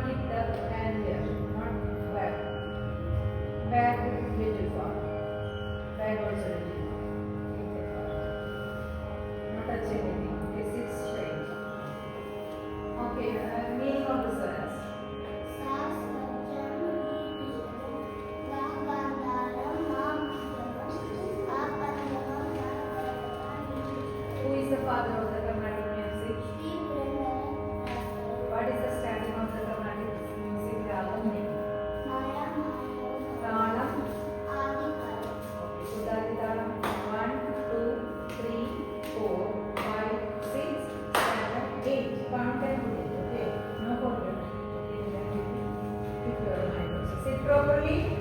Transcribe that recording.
keep the hand here, not back. Back little far. Back also little far. Keep it far. Not touch anything. Okay, sit straight. Okay, meaning of the sentence. Who is the father of the Carnatic music? What is the starting of the Carnatic music? Ragam name. Talam. Okay, Sudhati Talam. 1, 2, 3, 4, 5, 6, 7, 8. Count and put it. Okay, no problem. Okay, then keep your mind also. Sit properly.